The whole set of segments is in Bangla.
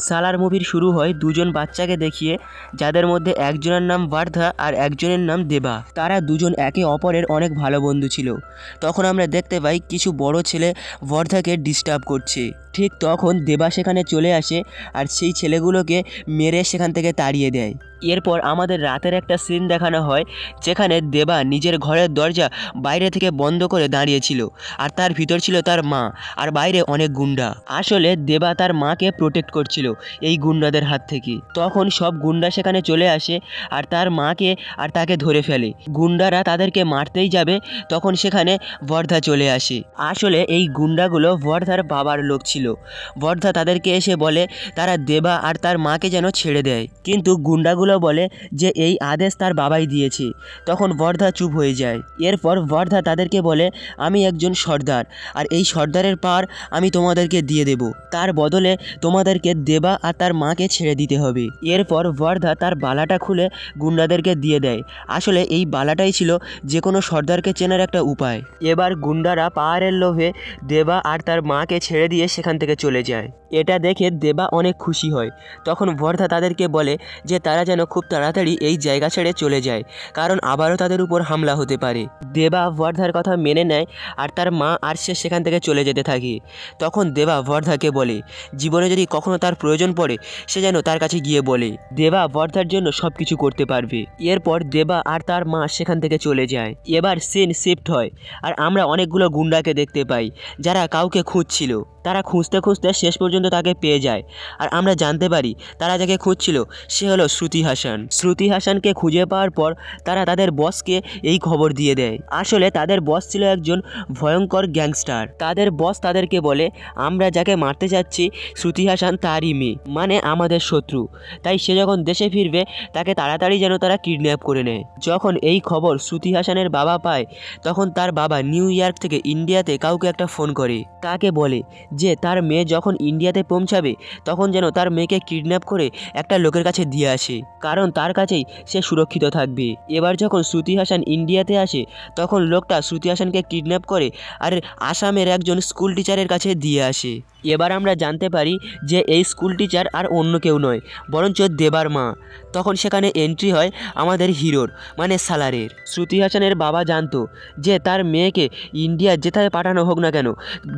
সালার মুভির শুরু হয় দুজন বাচ্চাকে দেখিয়ে, যাদের মধ্যে একজনের নাম বার্ধা আর একজনের নাম দেবা। তারা দুজন একে অপরের অনেক ভালো বন্ধু ছিল। তখন আমরা দেখতে পাই কিছু বড় ছেলে বর্ধাকে ডিস্টার্ব করছে। ঠিক তখন দেবা সেখানে চলে আসে আর সেই ছেলেগুলোকে মেরে সেখান থেকে তাড়িয়ে দেয়। এরপর আমাদের রাতের একটা সিন দেখানো হয়, যেখানে দেবা নিজের ঘরের দরজা বাইরে থেকে বন্ধ করে দাঁড়িয়েছিল, আর তার ভিতর ছিল তার মা আর বাইরে অনেক গুন্ডা। আসলে দেবা তার মাকে প্রোটেক্ট করছিল এই গুন্ডাদের হাত থেকে। তখন সব গুন্ডা সেখানে চলে আসে আর তার মাকে আর তাকে ধরে ফেলে। গুন্ডারা তাদেরকে মারতেই যাবে, তখন সেখানে বর্ধা চলে আসে। আসলে এই গুন্ডাগুলো বর্ধার বাবার লোক ছিল। বর্ধা তাদেরকে এসে বলে তারা দেবা আর তার মাকে যেন ছেড়ে দেয়, কিন্তু গুন্ডাগুলো বলে যে এই আদেশ তার বাবাই দিয়েছে। তখন বর্ধা চুপ হয়ে যায়। এরপর বর্ধা তাদেরকে বলে আমি একজন সর্দার, আর এই সর্দারের পাওয়ার আমি তোমাদেরকে দিয়ে দেব, তার বদলে তোমাদেরকে দেবা আর তার মাকে ছেড়ে দিতে হবে। এরপর বর্ধা তার বালাটা খুলে গুন্ডাদেরকে দিয়ে দেয়। আসলে এই বালাটাই ছিল যে কোনো সর্দারকে চেনার একটা উপায়। এবার গুন্ডারা পাওয়ারের লোভে দেবা আর তার মাকে ছেড়ে দিয়ে সেখান থেকে চলে যায়। এটা দেখে দেবা অনেক খুশি হয়। তখন বর্ধা তাদেরকে বলে যে তারা যেন খুব তাড়াতাড়ি এই জায়গা ছেড়ে চলে যায়, কারণ আবারও তাদের উপর হামলা হতে পারে। দেবা বর্ধার কথা মেনে নেয় আর তার মা আর সে সেখান থেকে চলে যেতে থাকে। তখন দেবা বর্ধাকে বলে জীবনে যদি কখনো তার প্রয়োজন পড়ে সে যেন তার কাছে গিয়ে বলে। দেবা বর্ধার জন্য সব কিছু করতে পারবে। এরপর দেবা আর তার মা সেখান থেকে চলে যায়। এবার সিন শিফট হয় আর আমরা অনেকগুলো গুন্ডাকে দেখতে পাই যারা কাউকে খুঁজছিল। তারা খুঁজতে খুঁজতে শেষ পর্যন্ত তাকে পেয়ে যায়, আর আমরা জানতে পারি তারা যাকে খুঁজছিল সে হলো শ্রুতি হাসান। শ্রুতি হাসানকে খুঁজে পাওয়ার পর তারা তাদের বসকে এই খবর দিয়ে দেয়। আসলে তাদের বস ছিল একজন ভয়ঙ্কর গ্যাংস্টার। তাদের বস তাদেরকে বলে আমরা যাকে মারতে যাচ্ছি শ্রুতি হাসান তারই মেয়ে, মানে আমাদের শত্রু, তাই সে যখন দেশে ফিরবে তাকে তাড়াতাড়ি যেন তারা কিডন্যাপ করে নেয়। যখন এই খবর শ্রুতি হাসানের বাবা পায়, তখন তার বাবা নিউ ইয়র্ক থেকে ইন্ডিয়াতে কাউকে একটা ফোন করে, তাকে বলে যে তার মেয়ে যখন ইন্ডিয়াতে পৌঁছাবে তখন যেন তার মেয়েকে কিডন্যাপ করে একটা লোকের কাছে দিয়ে আসে, কারণ তার কাছেই সে সুরক্ষিত থাকবে। এবার যখন শ্রুতি হাসান ইন্ডিয়াতে আসে তখন লোকটা শ্রুতি হাসানকে কিডন্যাপ করে আর আসামের একজন স্কুল টিচারের কাছে দিয়ে আসে। এবার আমরা জানতে পারি যে এই স্কুল টিচার আর অন্য কেউ নয়, বরঞ্চ দেবার মা। তখন সেখানে এন্ট্রি হয় আমাদের হিরোর, মানে সালারের। শ্রুতি হাসানের বাবা জানতো যে তার মেয়েকে ইন্ডিয়া যেথায় পাঠানো হোক না কেন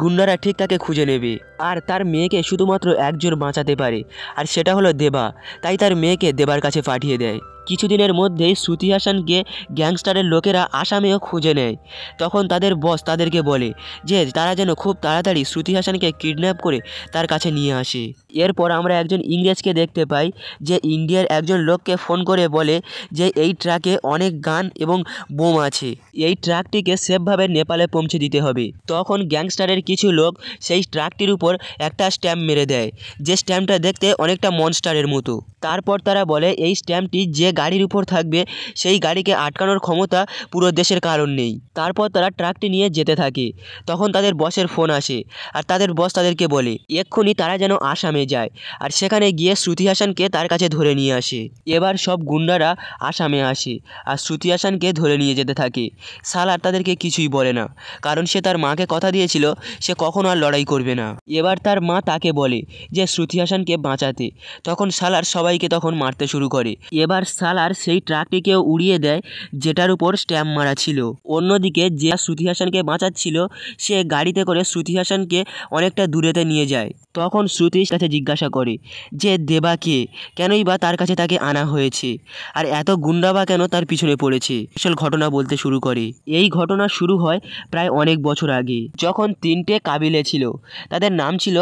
গুন্ডারা ঠিক তাকে খুঁজে নেবে, আর তার মেয়েকে শুধুমাত্র একজন বাঁচাতে পারে, আর সেটা হলো দেবা। তাই তার মেয়েকে দেবার কাছে পাঠিয়ে দেয়। কিছুদিনের মধ্যেই শ্রুতি হাসানকে গ্যাংস্টারের লোকেরা আসামেও খুঁজে নেয়। তখন তাদের বস তাদেরকে বলে যে তারা যেন খুব তাড়াতাড়ি শ্রুতি হাসানকে কিডন্যাপ করে তার কাছে নিয়ে আসে। এরপর আমরা একজন ইংরেজকে দেখতে পাই যে ইন্ডিয়ার একজন লোককে ফোন করে বলে যে এই ট্রাকে অনেক গান এবং বোম আছে, এই ট্রাকটিকে সেফভাবে নেপালে পৌঁছে দিতে হবে। তখন গ্যাংস্টারের কিছু লোক সেই ট্রাকটির উপর একটা স্ট্যাম্প মেরে দেয়, যে স্ট্যাম্পটা দেখতে অনেকটা মনস্টারের মতো। তারপর তারা বলে এই স্ট্যাম্পটি যে গাড়ির উপর থাকবে সেই গাড়িকে আটকানোর ক্ষমতা পুরো দেশের কারণ নেই। তারপর তারা ট্রাকটি নিয়ে যেতে থাকে। তখন তাদের বসের ফোন আসে আর তাদের বস তাদেরকে বলে এক্ষুনি তারা যেন আসামে যায়, আর সেখানে গিয়ে শ্রুতি হাসানকে তার কাছে ধরে নিয়ে আসে। এবার সব গুন্ডারা আসামে আসে আর শ্রুতি হাসানকে ধরে নিয়ে যেতে থাকে। সালার তাদেরকে কিছুই বলে না, কারণ সে তার মাকে কথা দিয়েছিল সে কখনো আর লড়াই করবে না। এবার তার মা তাকে বলে যে শ্রুতি হাসানকে বাঁচাতে। তখন সালার সবাইকে তখন মারতে শুরু করে। এবার সালার সেই ট্রাকটিকেও উড়িয়ে দেয় যেটার উপর স্ট্যাম্প মারা ছিল। অন্যদিকে যে শ্রুতি হাসানকে বাঁচাচ্ছিল সে গাড়িতে করে শ্রুতি হাসানকে অনেকটা দূরেতে নিয়ে যায়। তখন শ্রুতির কাছে জিজ্ঞাসা করে যে দেবা কে, কেনই বা তার কাছে তাকে আনা হয়েছে, আর এত গুন্ডা বা কেন তার পিছনে পড়েছে। আসল ঘটনা বলতে শুরু করে। এই ঘটনা শুরু হয় প্রায় অনেক বছর আগে, যখন তিনটে কাবিলে ছিল। তাদের নাম ছিল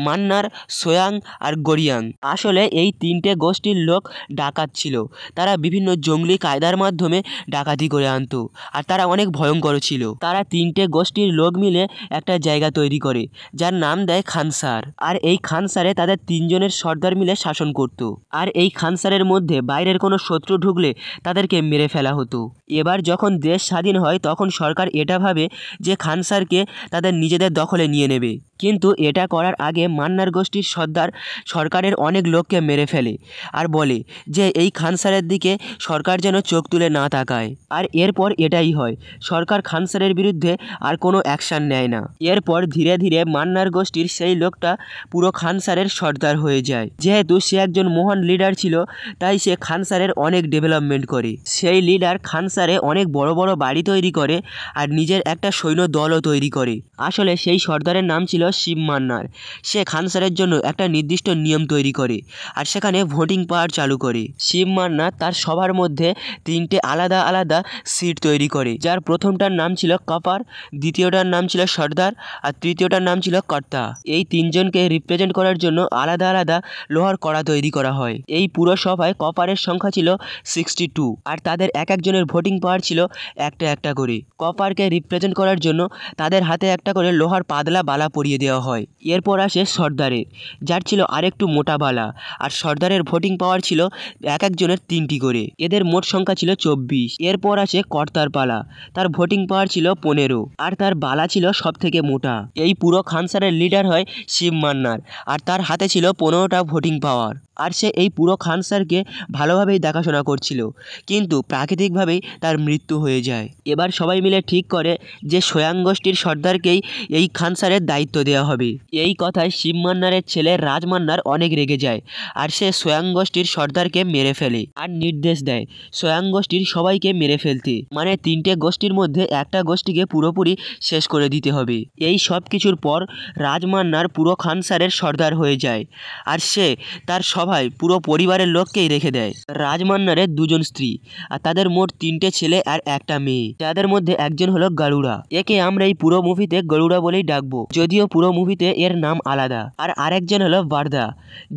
মান্নার, সোয়াং আর গরিয়াং। আসলে এই তিনটে গোষ্ঠীর লোক ডাকাত ছিল। তারা বিভিন্ন জঙ্গলি কায়দার মাধ্যমে ডাকাতি করে আনতো, আর তারা অনেক ভয়ঙ্কর ছিল। তারা তিনটে গোষ্ঠীর লোক মিলে একটা জায়গা তৈরি করে যার নাম দেয় খানসার। আর এই খানসারে তাদের তিনজনের সর্দার মিলে শাসন করত। আর এই খানসারের মধ্যে বাইরের কোনো শত্রু ঢুকলে তাদেরকে মেরে ফেলা হতো। এবার যখন দেশ স্বাধীন হয় তখন সরকার এটা ভাবে যে খানসারকে তাদের নিজেদের দখলে নিয়ে নেবে, কিন্তু এটা করার আগে মান্নার গোষ্ঠীর সর্দার সরকারের অনেক লোককে মেরে ফেলে আর বলে যে এই খানসারের স্যারের দিকে সরকার যেন চোখ তুলে না তাকায়। আর এরপর এটাই হয়, সরকার খান স্যারের বিরুদ্ধে আর কোনো অ্যাকশান নেয় না। এরপর ধীরে ধীরে মান্নার গোষ্ঠীর সেই লোকটা পুরো খান স্যারের সর্দার হয়ে যায়। যেহেতু সে একজন মহান লিডার ছিল, তাই সে খান স্যারের অনেক ডেভেলপমেন্ট করে। সেই লিডার খান স্যারে অনেক বড় বড় বাড়ি তৈরি করে আর নিজের একটা সৈন্য দলও তৈরি করে। আসলে সেই সর্দারের নাম ছিল শিব মান্নার। সে খান স্যারের জন্য একটা নির্দিষ্ট নিয়ম তৈরি করে আর সেখানে ভোটিং পাওয়ার চালু করে। শিব মান্নার তার সবার মধ্যে 3টে আলাদা আলাদা সিট তৈরি করে, যার প্রথমটার নাম ছিল কপার, দ্বিতীয়টার নাম ছিল সর্দার আর তৃতীয়টার নাম ছিল কর্তা। এই 3জনকে রিপ্রেজেন্ট করার জন্য আলাদা আলাদা লোহার কড়া তৈরি করা হয়। এই পুরো সভায় কপারের সংখ্যা ছিল 62 আর তাদের এক একজনের ভোটিং পাওয়ার ছিল একটা একটা করে। কপারকে রিপ্রেজেন্ট করার জন্য তাদের হাতে একটা করে লোহার পাতলা বালা পরিয়ে দেওয়া হয়। এরপর আসে সর্দারের, যার ছিল আরেকটু মোটা বালা, আর সর্দারের ভোটিং পাওয়ার ছিল এক একজনের 3টি করে। এদের মোট সংখ্যা ছিল 24। এরপর আসে কর্তার পালা, তার ভোটিং পাওয়ার ছিল 15 আর তার বালা ছিল সব থেকে মোটা। এই পুরো খান স্যারের লিডার হয় শিব মান্নার আর তার হাতে ছিল 15টা ভোটিং পাওয়ার। আর সে এই পুরো খান স্যারকে ভালোভাবেই দেখাশোনা করছিল, কিন্তু প্রাকৃতিকভাবেই তার মৃত্যু হয়ে যায়। এবার সবাই মিলে ঠিক করে যে সোয়াং গোষ্ঠীর সর্দারকেই এই খান স্যারের দায়িত্ব দেওয়া হবে। এই কথায় শিব মান্নারের ছেলে রাজ মান্নার অনেক রেগে যায় আর সে সোয়াং গোষ্ঠীর সর্দারকে মেরে ফেলে আর নির্দেশ দেয় সোয়াং গোষ্ঠীর সবাইকে মেরে ফেলতে, মানে 3টে গোষ্ঠীর মধ্যে একটা গোষ্ঠীকে পুরোপুরি শেষ করে দিতে হবে। এই সব কিছুর পর রাজ মান্নার পুরো খান স্যারের সর্দার হয়ে যায় আর সে তার সভায় পুরো পরিবারের লোককেই রেখে দেয়। রাজ মান্নারের 2জন স্ত্রী আর তাদের মোট 3টে ছেলে আর একটা মেয়ে, যাদের মধ্যে একজন হলো গরুড়া। একে আমরা এই পুরো মুভিতে গরুড়া বলেই ডাকবো, যদিও পুরো মুভিতে এর নাম আলাদা। আর আরেকজন হলো বারদা,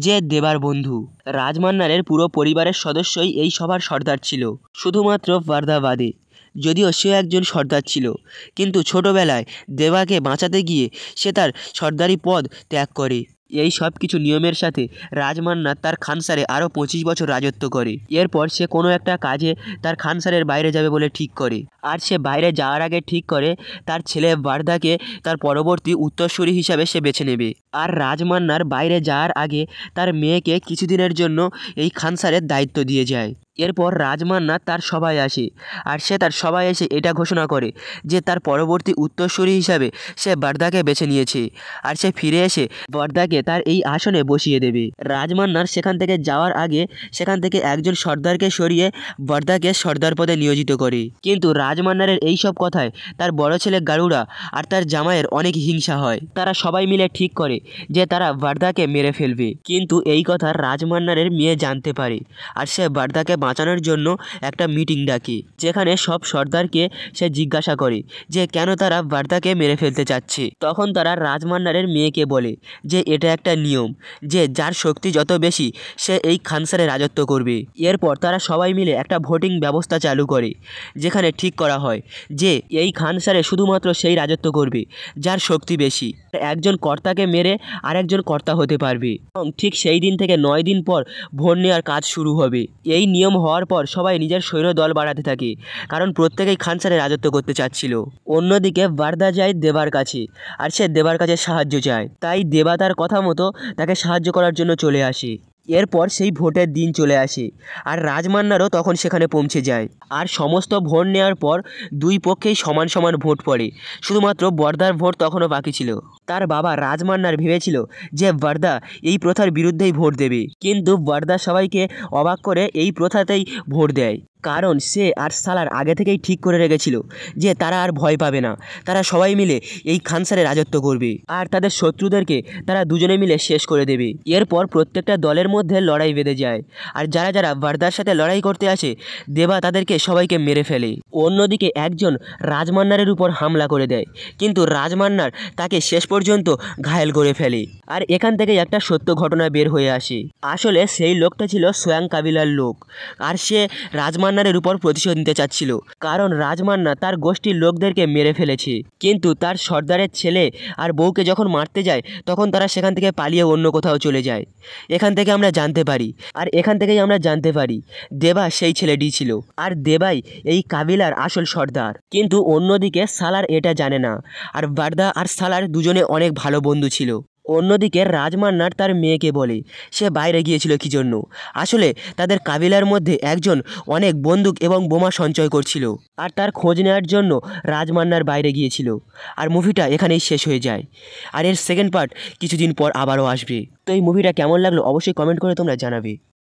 যে দেবার বন্ধু। রাজ মান্নারের পুরো পরিবারের সদস্যই এই সভার সর্দার ছিল, শুধুমাত্র বারদা বাদে, যদিও সে একজন সর্দার ছিল, কিন্তু ছোটবেলায় দেবাকে বাঁচাতে গিয়ে সে তার সর্দারি পদ ত্যাগ করে। এই সব কিছু নিয়মের সাথে রাজ মান্নার তার খানসারে আরও 25 বছর রাজত্ব করে। এরপর সে কোনো একটা কাজে তার খানসারের বাইরে যাবে বলে ঠিক করে, আর সে বাইরে যাওয়ার আগে ঠিক করে তার ছেলে বারদাকে তার পরবর্তী উত্তরসূরি হিসাবে সে বেছে নেবে। আর রাজ মান্নার বাইরে যাওয়ার আগে তার মেয়েকে কিছুদিনের জন্য এই খানসারের দায়িত্ব দিয়ে যায়। এরপর রাজ মান্নার তার সভায় আসে আর সে তার সভায় এসে এটা ঘোষণা করে যে তার পরবর্তী উত্তরসূরি হিসাবে সে বারদাকে বেছে নিয়েছে আর সে ফিরে এসে বারদাকে তার এই আসনে বসিয়ে দেবে। রাজ মান্নার সেখান থেকে যাওয়ার আগে সেখান থেকে একজন সর্দারকে সরিয়ে বারদাকে সর্দার পদে নিয়োজিত করে। কিন্তু রাজ মান্নারের এই সব কথায় তার বড় ছেলে গারুড়া আর তার জামাইয়ের অনেক হিংসা হয়। তারা সবাই মিলে ঠিক করে যে তারা বারদাকে মেরে ফেলবে, কিন্তু এই কথা রাজ মান্নারের মেয়ে জানতে পারে আর সে বারদাকে বাঁচানোর জন্য একটা মিটিং ডাকে, যেখানে সব সর্দারকে সে জিজ্ঞাসা করে যে কেন তারা বারদাকে মেরে ফেলতে চাচ্ছে। তখন তারা রাজ মান্নারের মেয়েকে বলে যে এটা একটা নিয়ম, যে যার শক্তি যত বেশি সে এই খানসারে রাজত্ব করবে। এরপর তারা সবাই মিলে একটা ভোটিং ব্যবস্থা চালু করে, যেখানে ঠিক করা হয় যে এই খানসারে শুধুমাত্র সেই রাজত্ব করবে যার শক্তি বেশি। একজন কর্তাকে মেরে আরেকজন কর্তা হতে পারবে এবং ঠিক সেই দিন থেকে 9 দিন পর ভোট নেওয়ার কাজ শুরু হবে। এই নিয়ম হওয়ার পর সবাই নিজের সৈন্য দল বাড়াতে থাকে, কারণ প্রত্যেকেই খানসারে রাজত্ব করতে চাচ্ছিল। অন্যদিকে বারদা যায় দেবার কাছে আর সে দেবার কাছে সাহায্য চায়, তাই দেবা তার কথা মতো তাকে সাহায্য করার জন্য চলে আসে। এরপর সেই ভোটের দিন চলে আসে আর রাজ মান্নারও তখন সেখানে পৌঁছে যায়। আর সমস্ত ভোট নেওয়ার পর দুই পক্ষেই সমান সমান ভোট পড়ে, শুধুমাত্র বরদার ভোট তখনও বাকি ছিল। তার বাবা রাজ মান্নার ভেবেছিল যে বরদা এই প্রথার বিরুদ্ধেই ভোট দেবে, কিন্তু বরদা সবাইকে অবাক করে এই প্রথাতেই ভোট দেয়, কারণ সে আর সালার আগে থেকেই ঠিক করে রেখেছিল যে তারা আর ভয় পাবে না, তারা সবাই মিলে এই খানসারে রাজত্ব করবে আর তাদের শত্রুদেরকে তারা দুজনে মিলে শেষ করে দেবে। এরপর প্রত্যেকটা দলের মধ্যে লড়াই বেঁধে যায় আর যারা যারা বারদার সাথে লড়াই করতে আসে দেবা তাদেরকে সবাইকে মেরে ফেলে। অন্যদিকে একজন রাজ মান্নারের উপর হামলা করে দেয়, কিন্তু রাজ মান্নার তাকে শেষ পর্যন্ত ঘায়েল করে ফেলে। আর এখান থেকে একটা সত্য ঘটনা বের হয়ে আসে। আসলে সেই লোকটা ছিল সোয়াং কাবিলার লোক আর সে রাজ মান্নারের উপর প্রতিশোধ নিতে চাচ্ছিল, কারণ রাজ মান্নার তার গোষ্ঠীর লোকদেরকে মেরে ফেলেছে। কিন্তু তার সর্দারের ছেলে আর বউকে যখন মারতে যায় তখন তারা সেখান থেকে পালিয়ে অন্য কোথাও চলে যায়। এখান থেকে আমরা জানতে পারি, আর এখান থেকেই আমরা জানতে পারি দেবা সেই ছেলেটি ছিল আর দেবাই এই কাবিলার আসল সর্দার। কিন্তু অন্যদিকে সালার এটা জানে না, আর বারদা আর সালার দুজনে অনেক ভালো বন্ধু ছিল। অন্যদিকে রাজমান্নার তার মেয়েকে বলে সে বাইরে গিয়েছিল কী জন্য। আসলে তাদের কাবিলার মধ্যে একজন অনেক বন্দুক এবং বোমা সঞ্চয় করছিল, আর তার খোঁজ নেওয়ার জন্য রাজমান্নার বাইরে গিয়েছিল। আর মুভিটা এখানেই শেষ হয়ে যায়। আর এর সেকেন্ড পার্ট কিছুদিন পর আবারও আসবে। তো এই মুভিটা কেমন লাগলো অবশ্যই কমেন্ট করে তোমরা জানাবে।